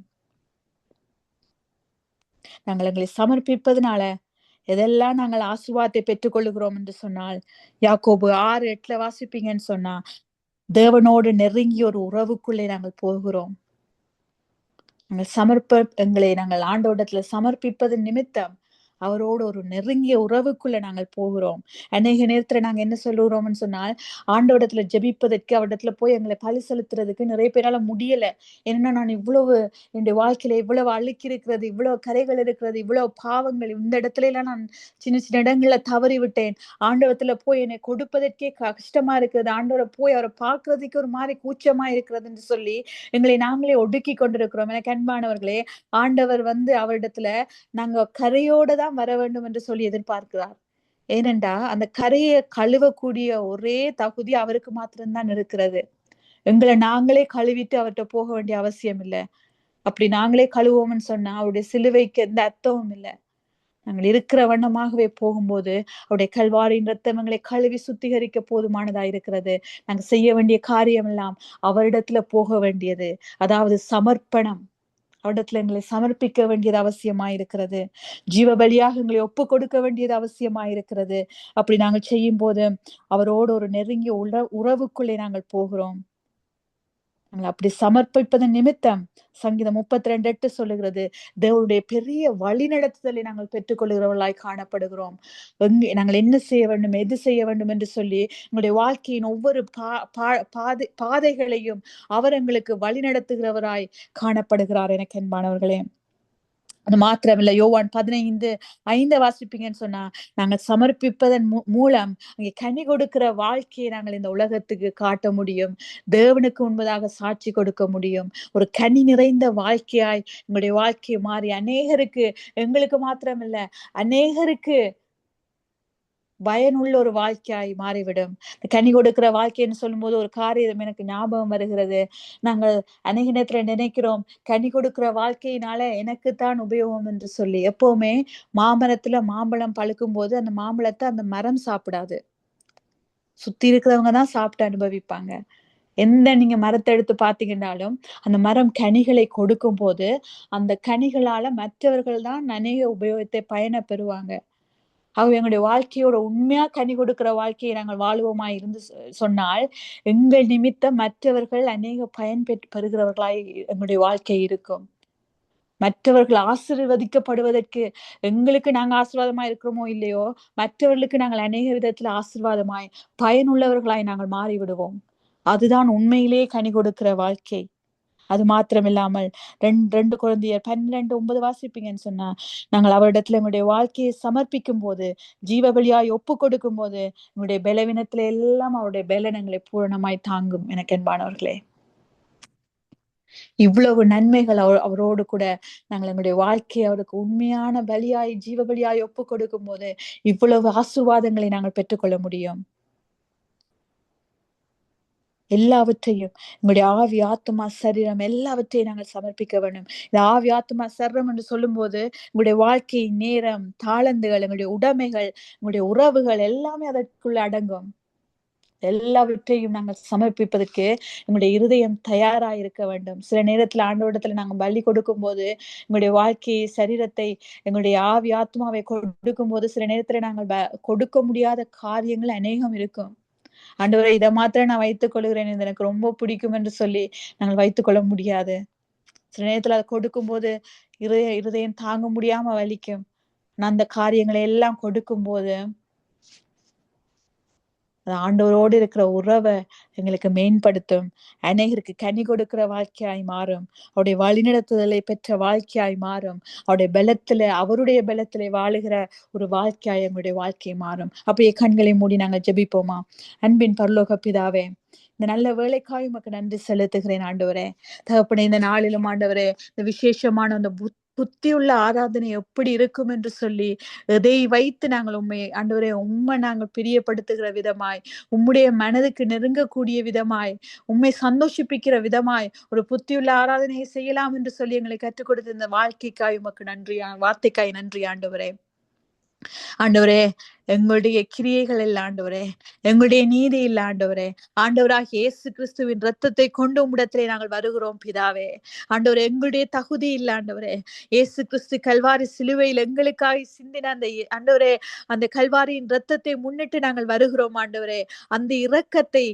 நாங்கள் எங்களை சமர்ப்பிப்பதனால எதெல்லாம் நாங்கள் ஆசீர்வாதத்தை பெற்றுக் கொள்ளுகிறோம் என்று சொன்னால், யாக்கோபு 6:8 வாசிப்பீங்கன்னு சொன்னா, தேவனோடு நெருங்கிய ஒரு உறவுக்குள்ளே நாங்கள் போகிறோம். நாங்கள் ஆண்டவரிடத்துல சமர்ப்பிப்பது நிமித்தம் அவரோடு ஒரு நெருங்கிய உறவுக்குள்ள நாங்கள் போகிறோம். அநேக நேரத்துல நாங்க என்ன சொல்லுகிறோம்னு சொன்னால், ஆண்டவரிடத்துல ஜெபிப்பதற்கு, அவரிடத்துல போய் எங்களை பலி செலுத்துறதுக்கு நிறைய பேரால முடியல. ஏன்னா நான் இவ்வளவு என்னுடைய வாழ்க்கையில இவ்வளவு அழுக்கி இருக்கிறது, இவ்வளவு கரைகள் இருக்கிறது, இவ்வளவு பாவங்கள், இந்த இடத்துல எல்லாம் நான் சின்ன சின்ன இடங்கள்ல தவறி விட்டேன். ஆண்டவரத்துல போய் என்னை கொடுப்பதற்கே கஷ்டமா இருக்கிறது, ஆண்டவரை போய் அவரை பார்க்கறதுக்கு ஒரு மாதிரி கூச்சமா இருக்கிறதுன்னு சொல்லி எங்களை நாங்களே ஒடுக்கி கொண்டிருக்கிறோம். எனக்கு அன்பானவர்களே, ஆண்டவர் அவரிடத்துல நாங்க கரையோட தான் வர வேண்டும் என்று சொல்லி எதிர்பார்க்கிறார். ஏனென்றா அந்த கரையை கழுவக்கூடிய ஒரே தகுதி அவருக்கு மாத்திரம்தான் இருக்கிறது. எங்களை நாங்களே கழுவிட்டு அவர்கிட்ட போக வேண்டிய அவசியம் இல்லை. அப்படி நாங்களே கழுவோம்னு சொன்னா அவருடைய சிலுவைக்கு எந்த அர்த்தமும் இல்லை. நாங்கள் இருக்கிற வண்ணமாகவே போகும்போது அவருடைய கல்வாரியின் ரத்தம் எங்களை கழுவி சுத்திகரிக்க போதுமானதா இருக்கிறது. நாங்க செய்ய வேண்டிய காரியம் எல்லாம் அவரிடத்துல போக வேண்டியது, அதாவது சமர்ப்பணம். அவரிடத்துல எங்களை சமர்ப்பிக்க வேண்டியது அவசியமாயிருக்கிறது. ஜீவ பலியாக எங்களை ஒப்பு கொடுக்க வேண்டியது அவசியமாயிருக்கிறது. அப்படி நாங்கள் செய்யும் போது அவரோடு ஒரு நெருங்கிய உறவுக்குள்ளே நாங்கள் போகிறோம். நாங்கள் அப்படி சமர்ப்பிப்பதன் நிமித்தம் சங்கீதம் 32:8 சொல்லுகிறது, தேவனுடைய பெரிய வழி நடத்துதலை நாங்கள் பெற்றுக்கொள்கிறவர்களாய் காணப்படுகிறோம். நாங்கள் என்ன செய்ய வேண்டும், எது செய்ய வேண்டும் என்று சொல்லி எங்களுடைய வாழ்க்கையின் ஒவ்வொரு பாதைகளையும் அவர் எங்களுக்கு வழி நடத்துகிறவராய் காணப்படுகிறார். எனக்கு அன்பானவர்களே, அது மாத்திரமில்லை, யோவான் 15:5 வாசிப்பீங்கன்னு சொன்னா, நாங்கள் சமர்ப்பிப்பதன் மூலம் அங்கே கனி கொடுக்கிற வாழ்க்கையை நாங்கள் இந்த உலகத்துக்கு காட்ட முடியும். தேவனுக்கு முன்பதாக சாட்சி கொடுக்க முடியும். ஒரு கனி நிறைந்த வாழ்க்கையாய் எங்களுடைய வாழ்க்கையை மாறி அநேகருக்கு, எங்களுக்கு மாத்திரமில்ல அநேகருக்கு பயனுள்ள ஒரு வாழ்க்கையாய் மாறிவிடும். கனி கொடுக்கிற வாழ்க்கைன்னு சொல்லும் போது ஒரு காரியம் எனக்கு ஞாபகம் வருகிறது. நாங்கள் அநேக நேரத்துல நினைக்கிறோம், கனி கொடுக்கிற வாழ்க்கையினால எனக்குத்தான் உபயோகம் என்று சொல்லி. எப்பவுமே மாமரத்துல மாம்பழம் பழுக்கும் போது அந்த மாம்பழத்தை அந்த மரம் சாப்பிடாது, சுத்தி இருக்கிறவங்க தான் சாப்பிட்டு அனுபவிப்பாங்க. எந்த நீங்க மரத்தை எடுத்து பாத்தீங்கன்னாலும் அந்த மரம் கனிகளை கொடுக்கும் போது அந்த கனிகளால மற்றவர்கள் தான் அநேக உபயோகத்தை பயன பெறுவாங்க. அவங்க எங்களுடைய வாழ்க்கையோட உண்மையா கனி கொடுக்கிற வாழ்க்கையை நாங்கள் வாழ்வோமா இருந்து சொன்னால் எங்கள் நிமித்தம் மற்றவர்கள் அநேக பயன் பெறுகிறவர்களாய் எங்களுடைய வாழ்க்கை இருக்கும். மற்றவர்கள் ஆசீர்வதிக்கப்படுவதற்கு எங்களுக்கு நாங்க ஆசீர்வாதமா இருக்கிறோமோ இல்லையோ, மற்றவர்களுக்கு நாங்கள் அநேக விதத்துல ஆசீர்வாதமாய் பயனுள்ளவர்களாய் நாங்கள் மாறிவிடுவோம். அதுதான் உண்மையிலேயே கனி கொடுக்கிற வாழ்க்கை. அது மாத்திரமில்லாமல் 2 Corinthians 12:9 வாசிப்பீங்கன்னு சொன்னா, நாங்கள் அவரிடத்துல எங்களுடைய வாழ்க்கையை சமர்ப்பிக்கும் போது, ஜீவ பலியாய் ஒப்பு கொடுக்கும் போது, எங்களுடைய பலவீனத்துல எல்லாம் அவருடைய பலனங்களை பூரணமாய் தாங்கும். எனக்கு அன்பானவர்களே, இவ்வளவு நன்மைகள் அவரோடு கூட நாங்கள் எங்களுடைய வாழ்க்கையை அவருக்கு உண்மையான பலியாய் ஜீவ பலியாய் ஒப்பு கொடுக்கும் போது இவ்வளவு ஆசீர்வாதங்களை நாங்கள் பெற்றுக்கொள்ள முடியும். எல்லாவற்றையும் எங்களுடைய ஆவி ஆத்துமா சரீரம் எல்லாவற்றையும் நாங்கள் சமர்ப்பிக்க வேண்டும். இந்த ஆவி ஆத்துமா சரீரம் என்று சொல்லும் போது எங்களுடைய வாழ்க்கை, நேரம், தாளந்துகள், எங்களுடைய உடைமைகள், எங்களுடைய உறவுகள் எல்லாமே அதற்குள்ள அடங்கும். எல்லாவற்றையும் நாங்கள் சமர்ப்பிப்பதற்கு எங்களுடைய இருதயம் தயாரா இருக்க வேண்டும். சில நேரத்துல ஆண்டவரிடத்துல நாங்கள் பலி கொடுக்கும் போது எங்களுடைய வாழ்க்கையை, சரீரத்தை, எங்களுடைய ஆவி ஆத்மாவை கொடுக்கும் போது சில நேரத்துல நாங்கள் கொடுக்க முடியாத காரியங்கள் அநேகம் இருக்கும். ஆண்டவரை இதை மாத்திரம் நான் வைத்துக் கொள்கிறேன், இது எனக்கு ரொம்ப பிடிக்கும் என்று சொல்லி நாங்கள் வைத்துக் கொள்ள முடியாது. சில நேரத்துல அதை கொடுக்கும் போது இருதயம் தாங்க முடியாம வலிக்கும். நான் அந்த காரியங்களை எல்லாம் கொடுக்கும் போது ஆண்டவரோடு இருக்கிற உறவை எங்களுக்கு மேம்படுத்தும். அநேகருக்கு கனி கொடுக்கிற வாழ்க்கையாய் மாறும். அவருடைய வழிநடத்துதலை பெற்ற வாழ்க்கையாய் மாறும். அவருடைய பலத்திலே வாழுகிற ஒரு வாழ்க்கையாய் எங்களுடைய வாழ்க்கை மாறும். அப்படியே கண்களை மூடி நாங்கள் ஜெபிப்போமா? அன்பின் பரலோக பிதாவே, இந்த நல்ல வேலைக்காய் உமக்கு நன்றி செலுத்துகிறேன் ஆண்டவரே. தகப்பனே, இந்த நாளிலும் ஆண்டவரே, இந்த விசேஷமான அந்த புத்தியுள்ள ஆராதனை எப்படி இருக்கும் என்று சொல்லி எதை வைத்து நாங்கள் ஆண்டவரே நாங்கள் பிரியப்படுத்துகிற விதமாய், உம்முடைய மனதுக்கு நெருங்கக்கூடிய விதமாய், உம்மை சந்தோஷிப்பிக்கிற விதமாய் ஒரு புத்தியுள்ள ஆராதனையை செய்யலாம் என்று சொல்லி எங்களை கற்றுக் கொடுத்த இந்த வாழ்க்கைக்காய் உமக்கு நன்றி, வார்த்தைக்காய் நன்றி ஆண்டவரே. ஆண்டவரே, எங்களுடைய கிரியைகள் இல்ல ஆண்டவரே, எங்களுடைய நீதி இல்ல ஆண்டவரே, ஆண்டவராக இயேசு கிறிஸ்துவின் ரத்தத்தை கொண்டு உம்மிடத்திலே நாங்கள் வருகிறோம் பிதாவே. ஆண்டவரே, எங்களுடைய தகுதி இல்ல ஆண்டவரே, இயேசு கிறிஸ்து கல்வாரி சிலுவையில் எங்களுக்காக சிந்தின அந்த ஆண்டவரே, அந்த கல்வாரியின் ரத்தத்தை முன்னிட்டு நாங்கள் வருகிறோம் ஆண்டவரே. அந்த இரக்கத்தை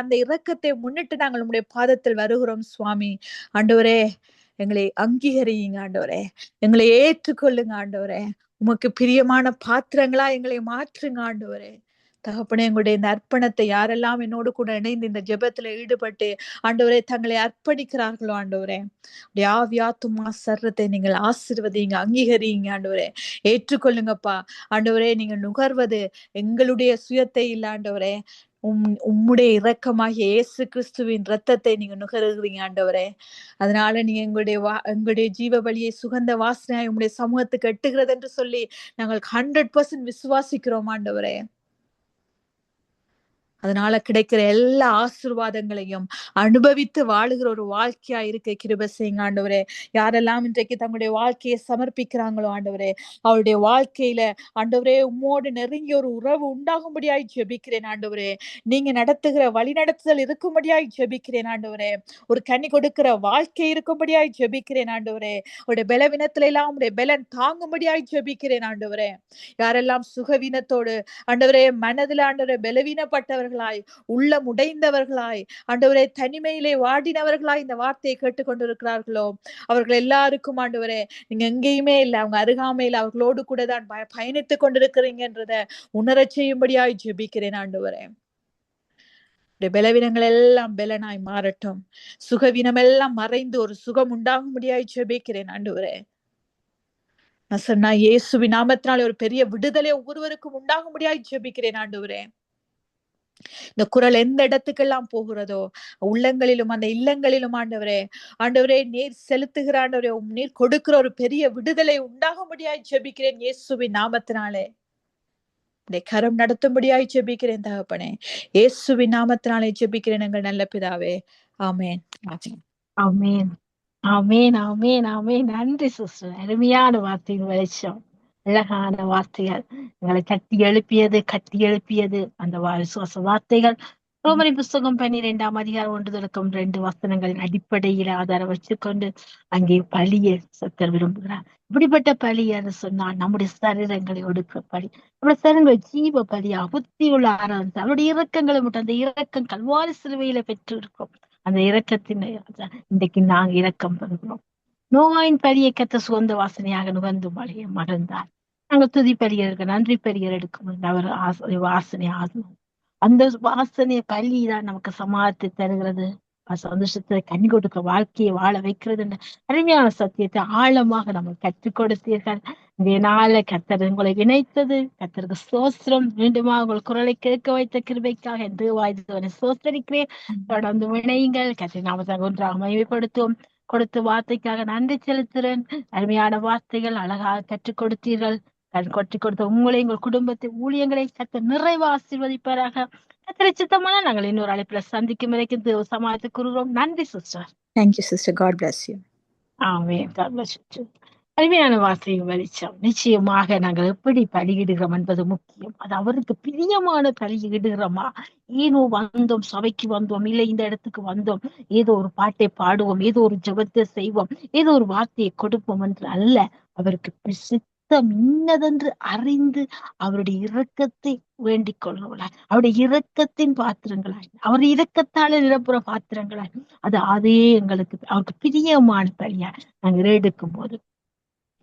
அந்த இரக்கத்தை முன்னிட்டு நாங்கள் உம்முடைய பாதத்தில் வருகிறோம் சுவாமி. ஆண்டவரே, எங்களை அங்கீகரியுங்க ஆண்டவரே, எங்களை ஏற்றுக்கொள்ளுங்க ஆண்டவரே. உமக்கு பிரியமான பாத்திரங்களா எங்களை மாற்றுங்க ஆண்டவரே. தகப்பனே, எங்களுடைய இந்த அர்ப்பணத்தை யாரெல்லாம் என்னோடு கூட இணைந்து இந்த ஜெபத்துல ஈடுபட்டு ஆண்டவரே தங்களை அர்ப்பணிக்கிறார்களோ ஆண்டவரே, ஆவி ஆத்துமா சர்றத்தை நீங்கள் ஆசீர்வதிங்க, அங்கீகரிங்க ஆண்டவரே. ஏற்றுக்கொள்ளுங்கப்பா ஆண்டவரே. நீங்க நுகர்வது எங்களுடைய சுயத்தை இல்ல ஆண்டவரே, உம்முடைய இரக்கமாகிய இயேசு கிறிஸ்துவின் ரத்தத்தை நீங்க நுகருகிறீங்க ஆண்டவரே. அதனால நீங்க எங்களுடைய ஜீவ பலியை சுகந்த வாசனையாய் உங்களுடைய சமூகத்துக்கு எட்டுகிறது என்று சொல்லி நாங்கள் 100% விசுவாசிக்கிறோம் ஆண்டவரே. அதனால கிடைக்கிற எல்லா ஆசீர்வாதங்களையும் அனுபவித்து வாழுகிற ஒரு வாழ்க்கையா இருக்க கிருபை செய்யுங்க ஆண்டவரே. யாரெல்லாம் இன்றைக்கு தங்களுடைய வாழ்க்கையை சமர்ப்பிக்கிறாங்களோ ஆண்டவரே, அவருடைய வாழ்க்கையில ஆண்டவரே உம்மோடு நெருங்கிய ஒரு உறவு உண்டாகும்படியாய் ஜெபிக்கிறேன் ஆண்டவரே. நீங்க நடத்துகிற வழி நடத்துதல் இருக்கும்படியாய் ஜெபிக்கிறேன் ஆண்டவரே. ஒரு கனி கொடுக்கிற வாழ்க்கை இருக்கும்படியாய் ஜெபிக்கிறேன் ஆண்டவரே. அவருடைய பலவீனத்துல எல்லாம் அவருடைய பலன் தாங்கும்படியாய் ஜெபிக்கிறேன் ஆண்டவரே. யாரெல்லாம் சுகவீனத்தோடு ஆண்டவரே, மனதில் ஆண்டவரே பலவீனப்பட்டவர்கள், உள்ளம் உடைந்தவர்களாய் ஆண்டவரே, தனிமையிலே வாடினவர்களாய் இந்த வார்த்தையை கேட்டுக்கொண்டிருக்கிறார்களோ அவர்கள் எல்லாருக்கும் ஆண்டவரே, நீங்க எங்கேயுமே இல்லை, அவங்க அருகாமையில் அவர்களோடு கூட தான் பயணித்துக் கொண்டிருக்கிறீங்கன்றத உணரச் செய்யும்படியாய் ஜெபிக்கிறேன் ஆண்டவரே. பலவீனங்கள் எல்லாம் பலனாய் மாறட்டும். சுகவீனம் எல்லாம் மறைந்து ஒரு சுகம் உண்டாகும்படியாய் ஜெபிக்கிறேன் ஆண்டவரே. நான் சொன்னா இயேசுவின் நாமத்தினாலே ஒரு பெரிய விடுதலை ஒவ்வொருவருக்கும் உண்டாகும்படியாய் ஜெபிக்கிறேன் ஆண்டவரே. இந்த குரல் எந்த இடத்துக்கெல்லாம் போகிறதோ உள்ளங்களிலும் அந்த இல்லங்களிலும் ஆண்டவரே நீர் செலுத்துகிற ஆண்டவரே, நீர் கொடுக்கிற ஒரு பெரிய விடுதலை உண்டாகும்படியாய் ஜெபிக்கிறேன் இயேசுவின் நாமத்தினாலே. கரம் நடத்தும்படியாய் ஜெபிக்கிறேன் தகப்பனே, இயேசுவின் நாமத்தினாலே ஜெபிக்கிறேன் எங்கள் நல்ல பிதாவே. ஆமேன். ஆமேன். ஆமேன். ஆமேன். ஆமேன். நன்றி சிஸ்டர், அருமையான வார்த்தையின் வெளிச்சம். அழகான வார்த்தைகள் எங்களை கட்டி எழுப்பியது அந்த விசுவாச வார்த்தைகள். ரோமரி புஸ்தகம் 12ஆம் அதிகாரம் 1-2 வசனங்களின் அடிப்படையில ஆதாரம் வச்சுக்கொண்டு அங்கே பலியை சத்தர் விரும்புகிறார். இப்படிப்பட்ட பலி என்று சொன்னால் நம்முடைய சரீரங்களை ஒடுக்கிற பலி, நம்முடைய சரீரங்களை ஜீவ பலியா புத்தியுள்ள ஆராதனை, அவருடைய இரக்கங்களை மட்டும் அந்த இரக்கம் கல்வாரி சிலுவையில பெற்று இருக்கோம். அந்த இரக்கத்தின் இன்றைக்கு நாங்க இரக்கம் பெறுகிறோம். நோவாயின் பலியை கத்த சுகந்த வாசனையாக நுகர்ந்து மழையை மகிழ்ந்தார். நாங்கள் துதி பலியருக்கு நன்றி பலியர் எடுக்கும் அவர் வாசனை ஆகும். அந்த வாசனை பலிதான் நமக்கு சமாதத்தை தருகிறது, சந்தோஷத்தை கனி கொடுக்க வாழ்க்கையை வாழ வைக்கிறது என்ற அருமையான சத்தியத்தை ஆழமாக நம்ம கற்றுக் கொடுத்தீர்கள். இந்த நாள கர்த்தர் உங்களை இணைத்தது, கர்த்தருக்கு ஸ்தோத்திரம். மீண்டுமா உங்கள் குரலை கேட்க வைத்த கிருபைக்காக என்று வாய்ந்தவனை சோத்தரிக்கிறேன். தொடர்ந்து இணையுங்கள். கர்த்தர் நாமத்தை ஒன்றாக மகிமைப்படுத்துவோம். கொடுத்த வார்த்தைக்காக நன்றி செலுத்துறேன். அருமையான வார்த்தைகள் அழகாக கற்றுக் கொடுத்தீர்கள். கற்றுக் கொடுத்த உங்களை, உங்கள் குடும்பத்தை, ஊழியங்களை கர்த்தர் நிறைவா ஆசீர்வதிப்பாராக. கர்த்தரை சித்தமான நாங்கள் இன்னொரு அழைப்புல சந்திக்கும் வரைக்கும் தேவ சமாளித்து கூறுகிறோம். நன்றி sister. Thank you sister. God bless you. அருமையான வார்த்தையும் வெளிச்சம். நிச்சயமாக நாங்கள் எப்படி பலியிடுகிறோம் என்பது முக்கியம். அது அவருக்கு பிரியமான பலியிடுகிறோமா? ஏதோ வந்தோம், சபைக்கு வந்தோம், இல்லை இந்த இடத்துக்கு வந்தோம், ஏதோ ஒரு பாட்டை பாடுவோம், ஏதோ ஒரு ஜெபத்தை செய்வோம், ஏதோ ஒரு வார்த்தையை கொடுப்போம் என்று அல்ல. அவருக்கு சித்தம் இன்னதென்று அறிந்து அவருடைய இரக்கத்தை வேண்டிக் கொள்ளுவலாய், அவருடைய இரக்கத்தின் பாத்திரங்களாய், அவருடைய இரக்கத்தால நிரப்புற பாத்திரங்களாய், அது அதே எங்களுக்கு அவருக்கு பிரியமான பலியா நாங்கள் எடுக்கும் போது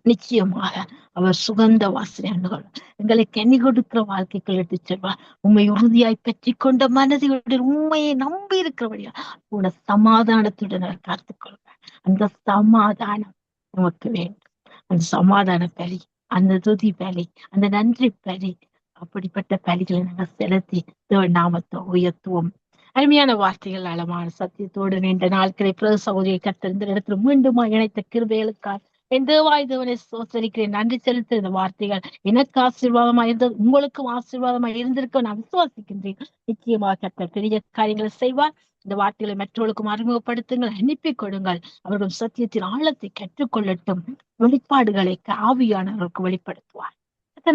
நிச்சயமாக அவர் சுகந்த வாசனை அணுகள் எங்களை கனி கொடுக்கிற வாழ்க்கைக்குள் எடுத்து செல்வார். உண்மை உறுதியாய் பற்றி கொண்ட மனதையுடன் உண்மையை நம்பி இருக்கிறபடியா உன சமாதானத்துடன் அவர் காத்துக் கொள்வார். அந்த சமாதானம் நமக்கு வேண்டும். அந்த சமாதான பலி, அந்த துதி பலி, அந்த நன்றி பலி, அப்படிப்பட்ட பலிகளை நாங்கள் செலுத்தி நாமத்தை உயர்த்துவோம். அருமையான வார்த்தைகள், ஆழமான சத்தியத்தோடு நீண்ட நாட்களை பிரத சகோதரியை கத்திருந்த இடத்துல மீண்டுமா இணைத்த கிருபைகளுக்காக என் தேவாய் தேவனை சோசரிக்கிறேன். நன்றி செலுத்த இந்த வார்த்தைகள் எனக்கு ஆசீர்வாதமா இருந்தது, உங்களுக்கும் ஆசீர்வாதமா இருந்திருக்க நான் விசுவாசிக்கின்றேன். நிச்சயமாக கர்த்தர் பெரிய காரியங்களை செய்வார். இந்த வார்த்தைகளை மற்றவர்களுக்கும் அறிமுகப்படுத்துங்கள், அனுப்பி கொடுங்கள். அவர்கள் சத்தியத்தின் ஆழத்தை கற்றுக்கொள்ளட்டும். வெளிப்பாடுகளை ஆவியானவர்களுக்கு வெளிப்படுத்துவார்.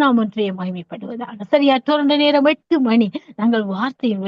நாம் ஒன்றைய மகிமைப்படுவதாக. சரியா தொடர்ந்த நேரம் 8 மணி. நாங்கள் வார்த்தையின்